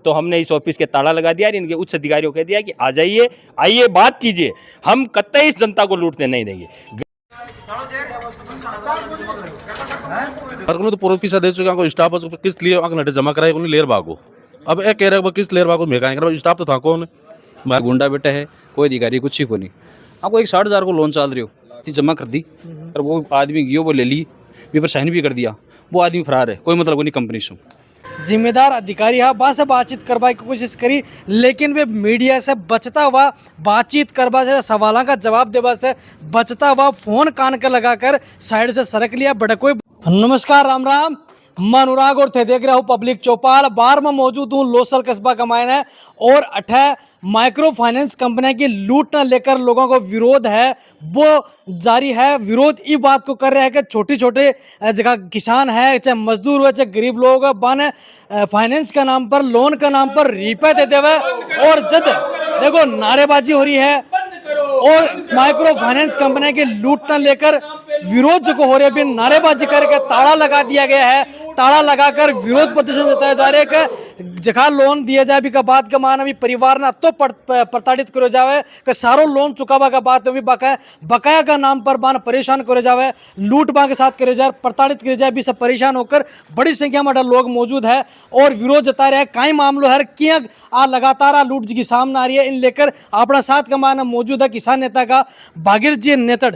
तो हमने इस ऑफिस के ताला लगा दिया और इनके उच्च अधिकारियों को कह दिया कि आ जाइए, आइए बात कीजिए, हम कतई इस जनता को लूटने नहीं देंगे। तो पूर्व पीछा दे चुके हैं स्टाफ किस लिए नटे जमा कराए उन्हें लेर भागो। अब एक कह रहे किस लेर भागो मैं स्टाफ तो था कौन गुंडा बेटा है, कोई अधिकारी कुछ ही को नहीं। आपको एक 60,000 को लोन चल रही हो, जमा कर दी और वो आदमी गयो, वो ले ली, पेपर साइन भी कर दिया, वो आदमी फरार है, कोई मतलब नहीं कंपनी से। जिम्मेदार अधिकारी है वहाँ से बातचीत करवाने की कोशिश करी, लेकिन वे मीडिया से बचता हुआ बातचीत करवा से, सवालों का जवाब देवा से बचता हुआ फोन कान के लगाकर साइड से सरक लिया। बड़ा कोई नमस्कार, राम राम, मैं अनुराग और थे देख रहा हूँ पब्लिक चौपाल। बार में मौजूद हूँ लोसल कस्बा का मायने और अठे माइक्रो फाइनेंस कंपनियां की लूट न लेकर लोगों को विरोध है वो जारी है। विरोध इस बात को कर रहे हैं कि छोटे छोटे जगह किसान है, चाहे मजदूर हो, चाहे गरीब लोग बने फाइनेंस के नाम पर, लोन के नाम पर रुपये देते हुए और जब देखो नारेबाजी हो रही है और माइक्रो फाइनेंस कंपनियां की लूट न लेकर विरोध जो हो रहे हैं, नारेबाजी करके ताला लगा दिया गया है। ताला लगाकर विरोध प्रदर्शन जताया जा रहा है कि जगह लोन दिया जाए भी का बात का मान अभी परिवार ना तो प्रताड़ित करो जावे कि सारो लोन चुकावा का बात अभी बकाया का नाम पर बान परेशान करे जावे, लूट बा के साथ करे जाए, प्रताड़ित करे जाए भी सब परेशान होकर बड़ी संख्या में लोग मौजूद है और विरोध जता रहे हैं। कई मामलों है क्या आ लगातार आ लूट की सामने आ रही है, इन लेकर अपना साथ का मान मौजूद है किसान नेता का भागीर जी नेतड़।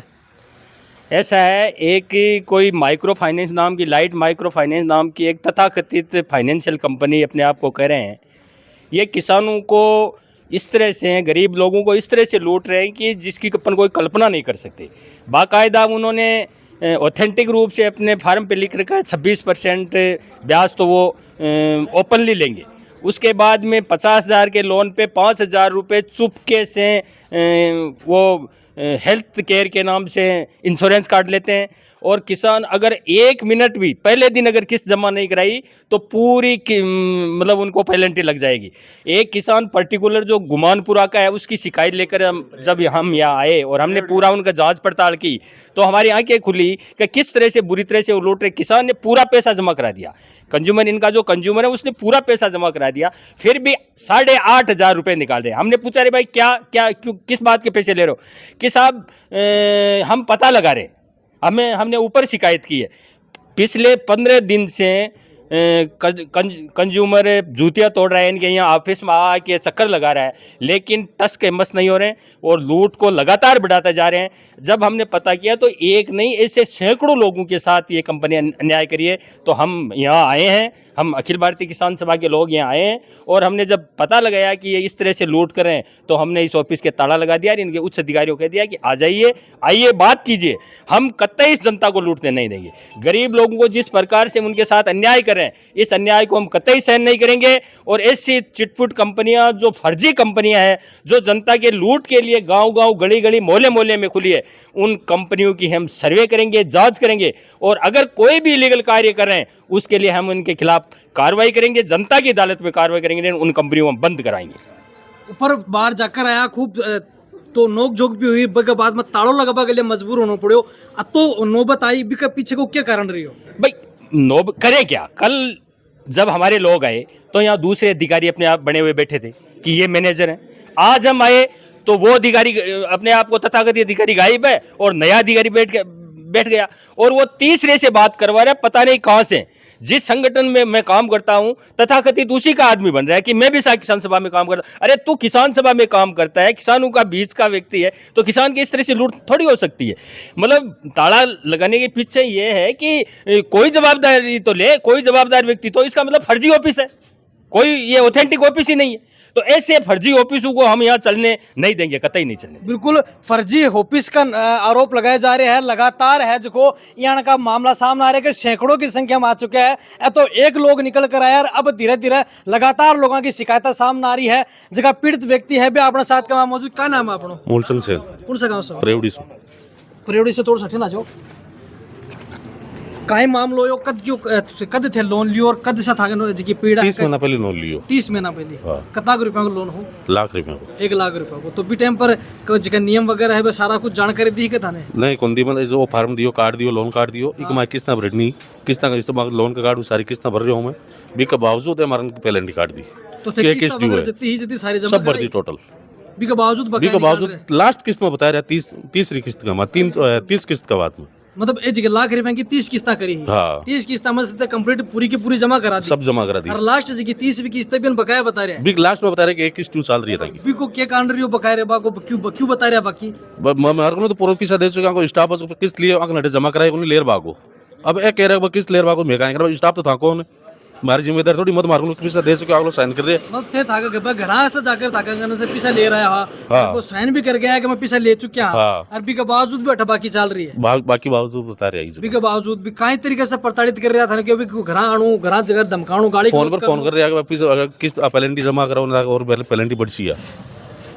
ऐसा है, एक कोई माइक्रो फाइनेंस नाम की, लाइट माइक्रो फाइनेंस नाम की एक तथाकथित फाइनेंशियल कंपनी अपने आप को कह रहे हैं, ये किसानों को इस तरह से, गरीब लोगों को इस तरह से लूट रहे हैं कि जिसकी अपन कोई कल्पना नहीं कर सकते। बाकायदा उन्होंने ऑथेंटिक रूप से अपने फार्म पे लिख रखा है 26% ब्याज तो वो ओपनली लेंगे। उसके बाद में 50,000 के लोन पे 5,000 रुपये चुपके से वो हेल्थ केयर के नाम से इंश्योरेंस काट लेते हैं। और किसान अगर 1 मिनट भी पहले दिन अगर किस्त जमा नहीं कराई तो पूरी मतलब उनको पेनल्टी लग जाएगी। एक किसान पर्टिकुलर जो गुमानपुरा का है उसकी शिकायत लेकर जब हम यहाँ आए और हमने पूरा उनका जांच पड़ताल की तो हमारी आंखें खुली कि किस तरह से बुरी तरह से वो लूट रहे। किसान ने पूरा पैसा जमा करा दिया, कंज्यूमर, इनका जो कंज्यूमर है उसने पूरा पैसा जमा करा दिया, फिर भी 8,500 रुपये निकाल रहे हैं। हमने पूछा रे भाई क्या क्या क्यों, किस बात के पैसे ले रहे हो कि साहब हम पता लगा रहे, हमने ऊपर शिकायत की है, पिछले 15 दिन से कंज्यूमर जूतियाँ तोड़ रहा है, इनके यहाँ ऑफिस में आके चक्कर लगा रहा है, लेकिन टस के मस नहीं हो रहे हैं और लूट को लगातार बढ़ाते जा रहे हैं। जब हमने पता किया तो एक नहीं ऐसे सैकड़ों लोगों के साथ ये कंपनी अन्याय करी है। तो हम यहाँ आए हैं, हम अखिल भारतीय किसान सभा के लोग यहाँ आए हैं और हमने जब पता लगाया कि ये इस तरह से लूट कर रहे हैं तो हमने इस ऑफिस के ताला लगा दिया और इनके उच्च अधिकारियों को कह दिया कि आ जाइए, आइए बात कीजिए, हम कतई इस जनता को लूटने नहीं देंगे। गरीब लोगों को जिस प्रकार से उनके साथ अन्याय कर रहे हैं, इस अन्याय को हम कतई सहन नहीं करेंगे। और ऐसी चिटपुट कंपनियां जो फर्जी कंपनियां हैं, जो जनता के लूट के लिए गांव-गांव, गली-गली, मोहल्ले-मोहल्ले में खुली है, उन कंपनियों की हम सर्वे करेंगे, जांच करेंगे और अगर कोई भी इलीगल कार्य कर रहे हैं उसके लिए हम उनके खिलाफ कार्रवाई करेंगे, जनता की अदालत में कार्रवाई करेंगे, उन कंपनियों को बंद कराएंगे। ऊपर बाहर जाकर आया खूब तो नोक झोंक भी हुई, बग बाद में ताड़ो लगावा के लिए मजबूर होना पड़ो। तो नौबत आई भी का पीछे को क्या कारण रही हो भाई? नोब करे क्या? कल जब हमारे लोग आए तो यहाँ दूसरे अधिकारी अपने आप बने हुए बैठे थे कि ये मैनेजर हैं। आज हम आए तो वो अधिकारी अपने आप को तथाकथित अधिकारी गायब है और नया अधिकारी बैठ गया और वो तीसरे से बात करवा रहा है, पता नहीं कहाँ से। जिस संगठन में मैं काम करता हूं तथाकथित उसी का आदमी बन रहा है कि मैं भी किसान सभा में काम करता। अरे तू किसान सभा में काम करता है, किसानों का बीच का व्यक्ति है, तो किसान की इस तरह से लूट थोड़ी हो सकती है। मतलब ताला लगाने के पीछे ये है कि कोई जवाबदारी तो ले, कोई जवाबदार व्यक्ति, तो इसका मतलब फर्जी ऑफिस है, कोई ये ऑथेंटिक ऑफिस ही नहीं है। तो ऐसे फर्जी ऑफिसों को हम यहाँ चलने नहीं देंगे, कतई नहीं चलने। बिल्कुल फर्जी ऑफिस का आरोप लगाए जा रहे हैं लगातार है, जो यहाँ का मामला सामने आ रहा है कि सैकड़ों की संख्या में आ चुका है। तो एक लोग निकल कर आया, अब धीरे धीरे लगातार लोगों की शिकायत सामने आ रही है। जगह पीड़ित व्यक्ति है भी अपने साथ का मौजूद। क्या नाम है अपना? मूलचंद से। कौन सा गाँव से? परेवड़ी से तोड़ सठे ना जाओ। काई मामलो यो कद थे लोन लियो और कद से था जी पीड़ा? 30 महीना पहले लोन लियो। 30 महीना पहले? हाँ। कितना रुपया का लोन हो? ₹1,00,000 को। 1,00,000 रुपया को। तो भी टाइम पर जिका नियम वगैरह है सारा कुछ जानकारी दी के थाने? नहीं, कौन दी मतलब जो फार्म दियो, कार्ड दियो, लोन कार्ड दियो, एक मैं किस्ता भरनी, किस्ता का लोन का कार्ड सारी किस्ता भर रहा हूँ मैं, भी के बावजूद हमारे पेनल्टी काट दी। तो कि एक किस्त ड्यू है, जितनी सारी जमा सब भर दी टोटल। भी के बावजूद बी बकाया के निकाल बावजूद रहे। लास्ट किस्त में बताया रहा 30 किस्त का बाद 30 किस्त का बाद में। मतलब एक जगह लाख रुपए की 30 किस्ता करी है। हाँ। 30 किस्ता में से कंप्लीट पूरी की पूरी जमा करा दी सब जमा करा दी। और लास्ट जगह 30वीं किस्त भी बकाया बता रहे हैं। बी लास्ट में बता रहे कि एक किस्त ड्यू चल रही है ताकि भी को क्या कांड रही हो बकाया रे बाको क्यों बता रहे हैं बाकी मार्ग में तो पूरा पैसा दे चुका को स्टाफ किस्त लिए अंक जमा कराए उन्हें लेर भागो। अब एक कह रहे किस्त लेर भागो मैं कहेंगे स्टाफ तो था कौन हमारी जिम्मेदारी थोड़ी मत मार्ग पैसा दे चुके आप साइन कर रहे। मतलब थे था घर से जाकर ताका करने से पैसा ले रहा है। हाँ। वो साइन भी कर गया है कि मैं पैसा ले चुका हूं। हाँ। और भी के बावजूद भी बाकी चल रही है। बाकी बावजूद बता रहे भी के बावजूद भी कई तरीके से प्रताड़ित कर रहा था कि अभी घर आणू घर जगह धमकाणू गाड़ी फोन पर फोन कर रहे हैं कि अगर किस्त पेनल्टी जमा कराओ ना और पेनल्टी बढ़ी है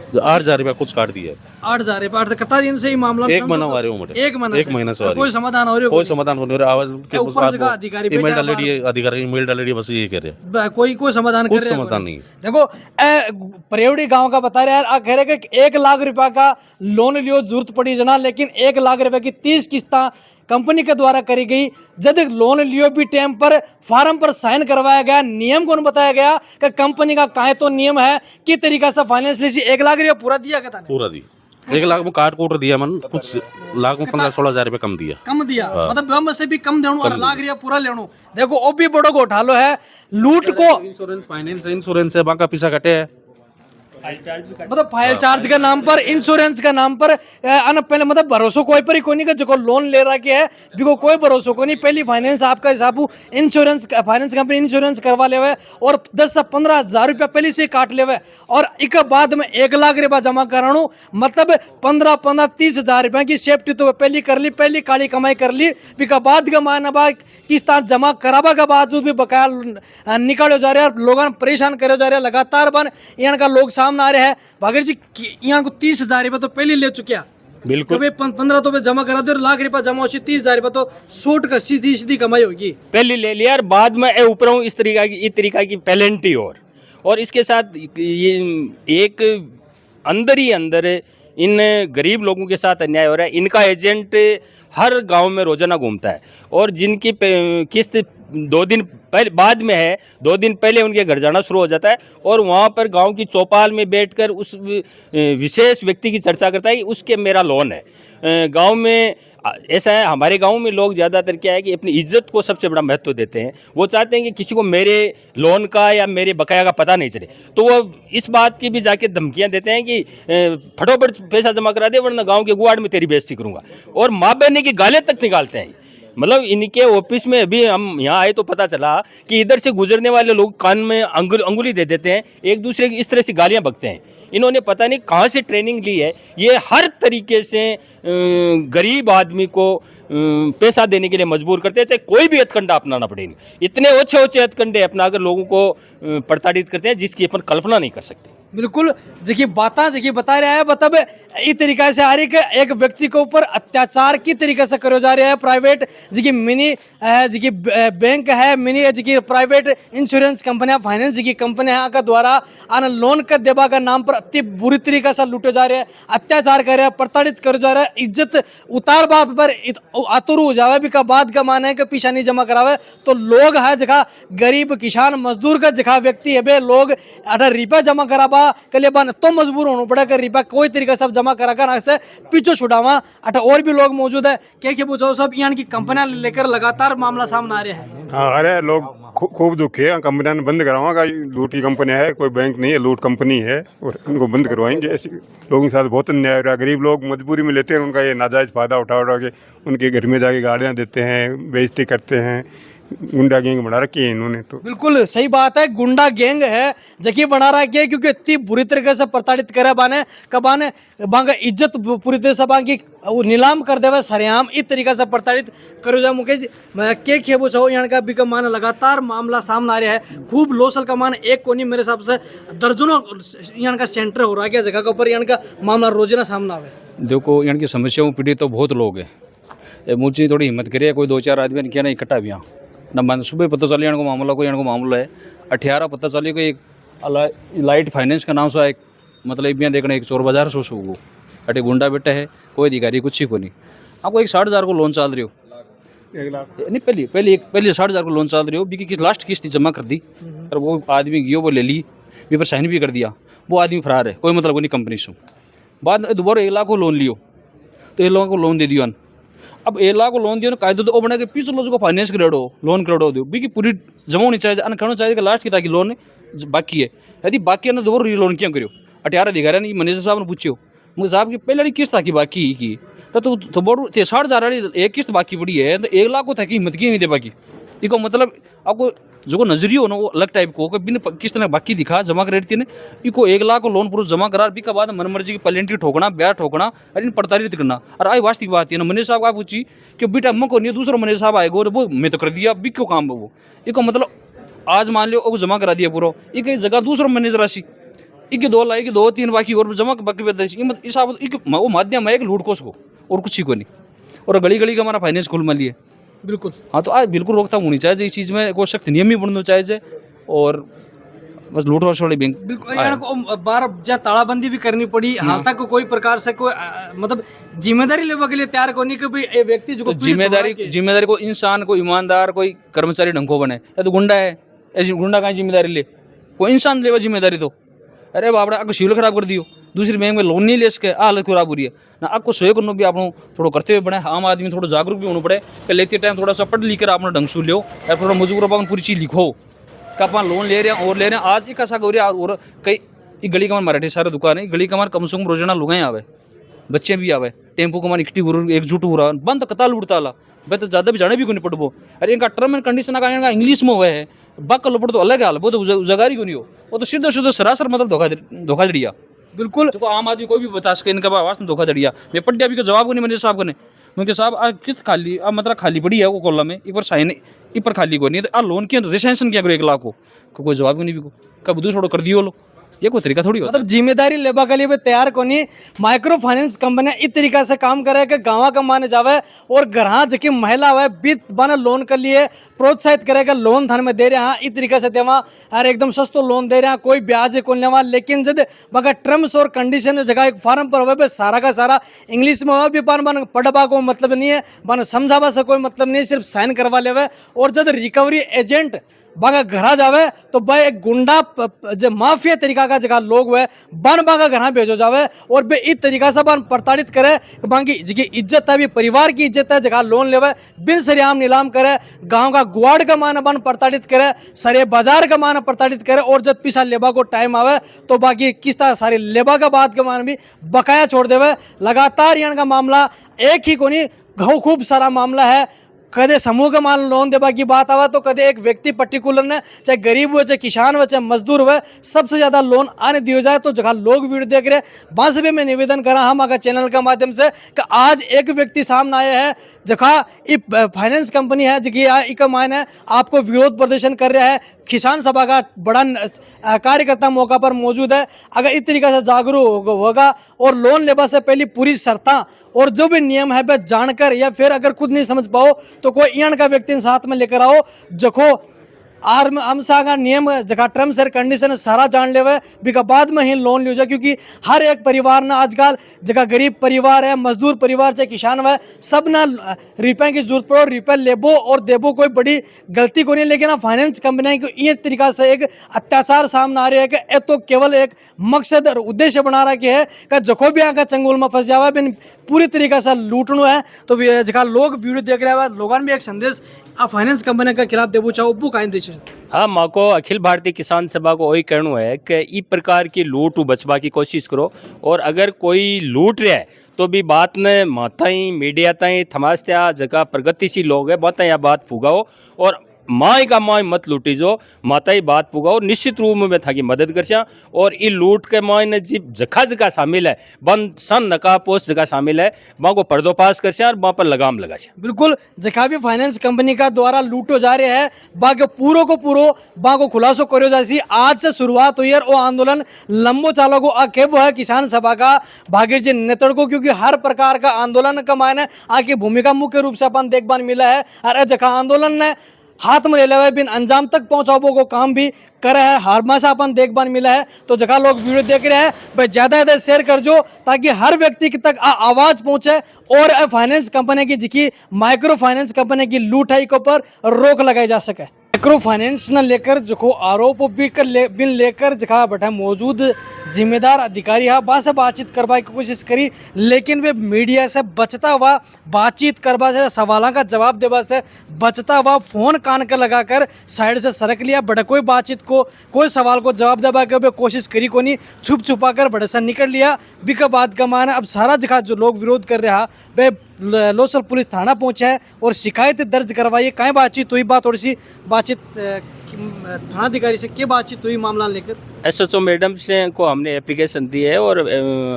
8,000 रुपया कुछ काट दिया 8,000 रुपया कटा दिन से ही मामला एक महीना आ रहे हो एक महीना से कोई समाधान हो रही कोई समाधान होने रहा आवाज के ऊपर जगह अधिकारी ईमेल डालेडी अधिकारी ईमेल डालेडी बस ये कह रहे हैं कोई समाधान कर कुछ रहे हैं समाधान नहीं। देखो परेवड़ी गांव का बता रहे यार कह रहे कि 1 लाख रुपया का लोन लियो जरूरत पड़ी जना लेकिन 1 लाख रुपए की 30 किस्ता कंपनी के द्वारा करी गई। जब लोन लियो भी टाइम पर फार्म पर साइन करवाया गया नियम कौन बताया गया कि कंपनी का काहे तो नियम है कि तरीका से फाइनेंस लीजिए 1 लाख रुपया पूरा दिया गया था पूरा दी 1 लाख में काट कूट दिया मन कुछ लाख में 15-16 हज़ार रुपये कम दिया मतलब हम से भी कम देणु और लाख रुपया पूरा लेणु। देखो वो भी बड़ो घोटालो है लूट को इंश्योरेंस फाइनेंस इंश्योरेंस है बाका पैसा कटे है मतलब फाइल चार्ज के नाम पर इंश्योरेंस के नाम पर पहले मतलब भरोसा कोई पर ही कोई नहीं का जो लोन ले रहा के है बिको कोई भरोसा कोई नहीं। पहली फाइनेंस आपका हिसाब इंश्योरेंस फाइनेंस कंपनी इंश्योरेंस करवा ले और 10 से 15 हज़ार रुपया पहले से काट ले और एक बाद में 1 लाख रुपया जमा कराणु मतलब 15-30 हज़ार रुपया की सेफ्टी तो पहली कर ली पहली काली कमाई कर ली बिका बाद का माना बा किस्त जमा करावा के बावजूद भी बकाया निकालो जा रहे हैं लोगों परेशान करे जा रहे हैं लगातार बन यहाँ का लोग सामने आ रहे हैं भागर जी यहाँ को 30 हज़ार रुपया तो पहले ले चुके हैं बिल्कुल 15 तो जमा करा दो लाख रुपया जमा हो 30 हज़ार रुपया तो सूट का सीधी कमाई होगी पहले ले लिया और बाद में ऊपर इस तरीका की पेनल्टी और इसके साथ ये एक अंदर ही अंदर इन गरीब लोगों के साथ अन्याय हो रहा है। इनका एजेंट हर गांव में रोजाना घूमता है और जिनकी किस्त 2 दिन पहले बाद में है 2 दिन पहले उनके घर जाना शुरू हो जाता है और वहाँ पर गांव की चौपाल में बैठकर उस विशेष व्यक्ति की चर्चा करता है कि उसके मेरा लोन है। गांव में ऐसा है हमारे गांव में लोग ज़्यादातर क्या है कि अपनी इज्जत को सबसे बड़ा महत्व देते हैं। वो चाहते हैं कि किसी को मेरे लोन का या मेरे बकाया का पता नहीं चले तो वो इस बात की भी जाके धमकियां देते हैं कि फटोफट पैसा जमा करा दे वरना गांव के गुआड़ में तेरी बेइज्जती करूंगा और माँ बहने की गालें तक निकालते हैं। मतलब इनके ऑफिस में अभी हम यहाँ आए तो पता चला कि इधर से गुजरने वाले लोग कान में अंगुली दे देते हैं एक दूसरे की इस तरह से गालियाँ बकते हैं। इन्होंने पता नहीं कहाँ से ट्रेनिंग ली है। ये हर तरीके से गरीब आदमी को पैसा देने के लिए मजबूर करते हैं चाहे कोई भी हथकंडा अपनाना पड़े। इतने ओछे हथकंडे अपनाकर लोगों को प्रताड़ित करते हैं जिसकी अपन कल्पना नहीं कर सकते। बिल्कुल जी बात जी बता रहा है मतलब इस तरीके से आ रही है एक व्यक्ति के ऊपर अत्याचार की तरीके से करो जा रहा है। प्राइवेट जी मिनी जी बैंक है मिनी जी प्राइवेट इंश्योरेंस कंपनियां फाइनेंस जी कंपनियां का द्वारा आना लोन का देवा का नाम पर अति बुरी तरीके से लूटे जा रहे हैं अत्याचार कर रहे हैं प्रताड़ित कर जा रहे हैं इज्जत उतार बाप पर आतुर हो जावे भी का बाद का माने के पीछा नहीं जमा करावे तो लोग है जगह गरीब किसान मजदूर का जगह व्यक्ति है बे लोग 18 रुपया जमा करावा कले बन तो मजबूर होना पड़ेगा रिपा कोई तरीका सब जमा करा कर से पीछे छुड़ावा अटा और भी लोग मौजूद है क्या पूछो सब यहाँ की कंपनियां लेकर लगातार मामला सामने आ रहे हैं। हाँ अरे लोग खूब दुखी है कंपनियां ने बंद करवाऊंगा लूट की कंपनी है कोई बैंक नहीं है लूट कंपनी है और इनको बंद करवाएंगे। ऐसे लोगों के साथ बहुत अन्याय हो रहा है। गरीब लोग मजबूरी में लेते हैं उनका ये नाजायज़ फ़ायदा उठा के उनके घर में जाके गाड़ियाँ देते हैं बेइज्जती करते हैं। गुंडा गैंग बना रखी है इन्होंने तो बिल्कुल सही बात है गुंडा गैंग है जकी बना रखी है क्योंकि इतनी बुरी तरीके से प्रताड़ित करे बाने कबाने बांगा इज्जत पूरी तरह से बांगी नीलाम कर देवे सरेआम इस तरीके से प्रताड़ित करो जा मुकेश के खेबो चाहो यहाँ का बिका मान लगातार मामला सामने आ रहा है खूब लोसल का मान एक कोनी मेरे हिसाब से दर्जनों यहाँ का सेंटर हो रहा है जगह के ऊपर यहाँ का मामला रोजाना सामने आवे। देखो यहाँ की समस्याओं पीड़ित तो बहुत लोग है मुझे थोड़ी हिम्मत करिए कोई 2-4 आदमी क्या नहीं इकट्ठा भी यहाँ न मन सुबह पता चली यहाँ को मामला कोई यहाँ को मामला है 18 पता चली कोई एक लाइट फाइनेंस का नाम से एक मतलब यहाँ देखना एक चोर बाजार सो वो अटे गुंडा बेटा है कोई अधिकारी कुछ ही को नहीं आपको एक 60,000 को लोन चल रही हो 1 लाख नहीं पहले 60,000 को लोन चल रही हो बिकी लास्ट किस्त जमा कर दी और वो आदमी गियो वो ले ली पेपर साइन भी कर दिया, वो आदमी फरार है, कोई मतलब नहीं कंपनी से। बाद में दोबारा 1 लाख को लोन लियो, तो 1 लाख को लोन दे दियो। अब 1 लाख को लोन दियो ना, कायदे तो बना के पीछे लो जो फाइनेंस करेडो लोन करेडो दो भी कि पूरी जमा होनी चाहिए, अन कहना चाहिए कि लास्ट की ताकि लोन बाकी है, यदि बाकी है ना दोबारा लोन क्यों करो। 18 दिखा रहे नहीं, मैनेजर साहब ने पूछो मुझे साहब की पहले वाली किस्त ताकि बाकी की तो बोर्ड 60,000 वाली एक किस्त बाकी पड़ी है, तो 1 लाख को ताकि हिम्मत की नहीं दे बाकी। इको मतलब आपको जो नजरियो ना वो अलग टाइप को बिन किस्त ने बाकी दिखा जमा कर रही थी, इको 1 लाख को लोन पूरा जमा करा, भी का बाद मन मर्जी की प्लेंटी ठोकना, ब्याह ठोकना, अरे इन प्रताड़ित करना। और आई वास्तविक बात है ना, मैनेजर साहब का पूछी कि बेटा मको नहीं दूसरा मैनेजर साहब आएगा वो मैं तो कर दिया, भी क्यों काम है वो। इको मतलब आज मान लो जमा करा दिया पूरा, एक जगह दूसरा मैनेजर राशि एक 2 लाख 2-3 बाकी और जमा बाकी हिसाब वो माध्यम है एक लूट कोस को और कुछ ही को नहीं। और गली गली का हमारा फाइनेंस खुल मान लिए बिल्कुल। हाँ, तो आज बिल्कुल रोकथाम होनी चाहिए इस चीज़ में, कोई सख्त नियम ही बनना चाहिए। और बस लूट वाले बैंक बिल्कुल को बार जा तालाबंदी भी करनी पड़ी, हाल तक कोई प्रकार से कोई मतलब जिम्मेदारी लेने के लिए तैयार को नहीं कि भाई ये व्यक्ति जो जिम्मेदारी को इंसान को ईमानदार कोई कर्मचारी ढंग को बने, या तो गुंडा है, ऐसी गुंडा का जिम्मेदारी ले, कोई इंसान लेवा जिम्मेदारी। तो अरे बापड़ा आपको सिविल खराब कर दियो, दूसरी बैंक में लोन नहीं ले सके, हालत खराब हो रही है ना। आपको सहयोग करना भी आप थोड़ा करते हुए बने, आम आदमी थोड़ा जागरूक भी होना पड़े कि लेते टाइम थोड़ा सा पढ़ लिख कर आपने ढंग से लो, या थोड़ा मजबूर अपन पूरी चीज़ लिखो कि आप लोन ले रहे हैं और ले रहे हैं। आज एक ऐसा हो रहा है और कई गली का मराठी सारे दुकान है, गली का हमारे कम से कम रोजाना लुगाएं आवे, बच्चे भी आवे, टेम्पो का हमारे इकट्ठी एकजुट हो रहा बंद कता लूटता ला भाई, तो ज़्यादा भी जाने भी को नहीं पड़बो। अरे इनका टर्म एंड कंडीशन का इंग्लिश में हुआ है, बाकी लोपड़ तो अलग हाल, वो तो उजागारी को नहीं हो, वो तो सीधा सीधा सरासर मतलब धोखाधड़िया। बिल्कुल तो आम आदमी कोई भी बता सके इनका आवाज में धोखाधड़िया। मैं पढ़ अभी का जवाब को नहीं मैनेजर साहब को ने, क्योंकि साहब आज किस्त खाली अब मतलब खाली पड़ी है वो कॉलम में, एक बार साइन एक पर खाली को नहीं, तो लोन की रिसेंशन क्या करो 1 लाख को कोई जवाब को नहीं भी को कब दूसरा कर दियो लो, ये कोई तरीका थोड़ी होता। मतलब जिम्मेदारी लेबा के लिए भी तैयार को नहीं। माइक्रो फाइनेंस कंपनियां इस तरीका से काम करे कि गाँव का माने जावे और ग्राह जबकि महिला हुआ बीत बना लोन के लिए प्रोत्साहित करेगा, लोन थान में दे रहे हैं इस तरीके से देवा और एकदम सस्तो लोन दे रहे हैं, कोई ब्याज को लेवा। लेकिन जब मगर टर्म्स और कंडीशन जगह एक फॉर्म पर हुए सारा का सारा इंग्लिश में हुआ भी बन पढ़वा को मतलब नहीं है, बन समझावा से कोई मतलब नहीं, सिर्फ साइन करवा ले। और जब रिकवरी एजेंट बागा घरा जावे तो भाई एक गुंडा जो माफिया तरीका का जगह लोग हुए बन बागा घर भेजो जावे और बे इस तरीका से बन प्रताड़ित करे, बाकी जिसकी इज्जत है भी परिवार की इज्जत है, जगह लोन लेवे बिन सरियाम नीलाम करे, गांव का गुआड़ का मान बन प्रताड़ित करे, सरे बाजार का मान प्रताड़ित करे। और जब पिछा लेबा को टाइम आवे तो बाकी किस्ता सारी लेबा का बाद के मान भी बकाया छोड़ देवे। लगातार यहाँ का मामला एक ही को नहीं खूब सारा मामला है। कदे समूह का मान लोन देवा की बात आवा तो कदे एक व्यक्ति पर्टिकुलर ने, चाहे गरीब हुए, चाहे किसान हुए, चाहे मजदूर हुए, सबसे ज़्यादा लोन आने दिया जाए। तो जगह लोग वीडियो देख रहे वहाँ से भी मैं निवेदन करा हम अगर चैनल के माध्यम से कि आज एक व्यक्ति सामने आया है जगह फाइनेंस कंपनी है जगह मायने आपको विरोध प्रदर्शन कर रहा है, किसान सभा का बड़ा कार्यकर्ता मौका पर मौजूद है। अगर इस तरीके से जागरूक होगा और लोन लेने से पहले पूरी शर्तें और जो भी नियम है वह जानकर, या फिर अगर खुद नहीं समझ पाओ तो कोई यहाँ का व्यक्ति साथ में लेकर आओ जखो हमसा का नियम जगह टर्म्स एंड कंडीशन सारा जान ले बिका बाद में ही लोन लियो जाए। क्योंकि हर एक परिवार ना आजकल जगह गरीब परिवार है, मजदूर परिवार चाहे किसान है, सब ना रुपये की जरूरत पड़ो, रुपये लेबो और देबो कोई बड़ी गलती को नहीं। लेकिन फाइनेंस कंपनियां को ये तरीका से एक अत्याचार सामने आ रहा है कि ये तो केवल एक मकसद और उद्देश्य बना रहा है कि जखो भी आकर चंगुल में फंस जावा बिन पूरी तरीके से लूटनो है। तो जगह लोग वीडियो देख रहे हैं, लोगों में एक संदेश फाइनेंस कंपनी के खिलाफ देबो चाहो बुक आइन दे। हाँ, माँ को अखिल भारतीय किसान सभा को वही कहना है कि इस प्रकार की लूट बचवा की कोशिश करो, और अगर कोई लूट रहा है तो भी बात ने माता ही मीडिया ताई थमास्त्या जगह प्रगतिशील लोग है बात या बात पुगाओ, और माँ का माँ मत लूटी जो माता ही बात पुगाओ, निश्चित रूप में थाकी मदद कर। और ये लूट के माँ ने जिब जगह जगह शामिल है बंद सन नकापोश जगह शामिल है वहाँ को पर्दोपास कर और वहाँ पर लगाम लगा। बिल्कुल जगह भी फाइनेंस कंपनी का द्वारा लूटो जा रहे हैं बाकी पूरो को पूरो बा को खुलासो करो जैसी आज से शुरुआत हुई है। वो आंदोलन लंबो चालो को आके वो है किसान सभा का भागीर जी नेतृत्व को, क्योंकि हर प्रकार का आंदोलन का मायने आके भूमिका मुख्य रूप से अपन देखभाल मिला है। और जगह आंदोलन ने हाथ में ले लेवे बिन अंजाम तक पहुंचाबो को काम भी करे है, हर मासा अपन देखभाल मिला है। तो जगह लोग वीडियो देख रहे हैं भाई ज़्यादा ज़्यादा शेयर कर जो ताकि हर व्यक्ति तक आवाज़ पहुंचे और फाइनेंस कंपनी की जिकी माइक्रो फाइनेंस कंपनी की लूट है के ऊपर रोक लगाई जा सके। माइक्रो फाइनेंस न लेकर जो आरोप भी बिन लेकर जगह बैठा मौजूद जिम्मेदार अधिकारी है बात बातचीत करवाने की कोशिश करी, लेकिन वे मीडिया से बचता हुआ बातचीत करवा से सवालों का जवाब देवा से बचता हुआ फोन कान के लगाकर साइड से सरक लिया। बड़ा कोई बातचीत को कोई सवाल को जवाब देवा के वे कोशिश करी को नहीं, छुप छुपा कर बड़े से निकल लिया। बिका बात का मान अब सारा जगह जो लोग विरोध कर रहा वे लोसल पुलिस थाना पहुंचा है और शिकायत दर्ज करवाई। कहीं बातचीत हुई, बात थोड़ी सी बातचीत थाना अधिकारी से क्या बातचीत हुई मामला लेकर? SHO मैडम से को हमने एप्लीकेशन दी है और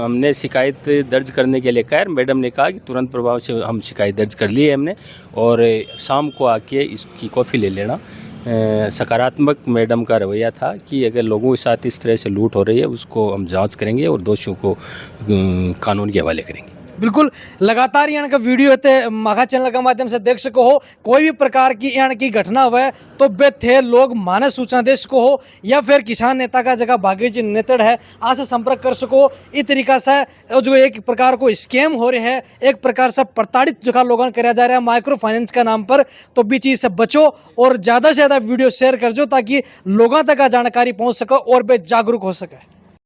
हमने शिकायत दर्ज करने के लिए कहा है। मैडम ने कहा कि तुरंत प्रभाव से हम शिकायत दर्ज कर ली है हमने, और शाम को आके इसकी कॉफ़ी ले लेना। सकारात्मक मैडम का रवैया था कि अगर लोगों के साथ इस तरह से लूट हो रही है उसको हम जांच करेंगे और दोषियों को कानून के हवाले करेंगे। बिल्कुल, लगातार यहाँ का वीडियो है माखा चैनल के माध्यम से देख सको हो। कोई भी प्रकार की यहाँ की घटना हुआ है तो बे थे लोग मानव सूचना दे सको हो या फिर किसान नेता का जगह भाग्य जी नेतड़ है आज से संपर्क कर सको। इस तरीका से जो एक प्रकार को स्कैम हो रहे हैं, एक प्रकार से प्रताड़ित जगह लोगों कराया जा रहा है माइक्रो फाइनेंस का नाम पर, तो भी चीज़ से बचो और ज़्यादा से ज़्यादा वीडियो शेयर कर जो ताकि लोगों तक जानकारी पहुँच सके और वे जागरूक हो सके।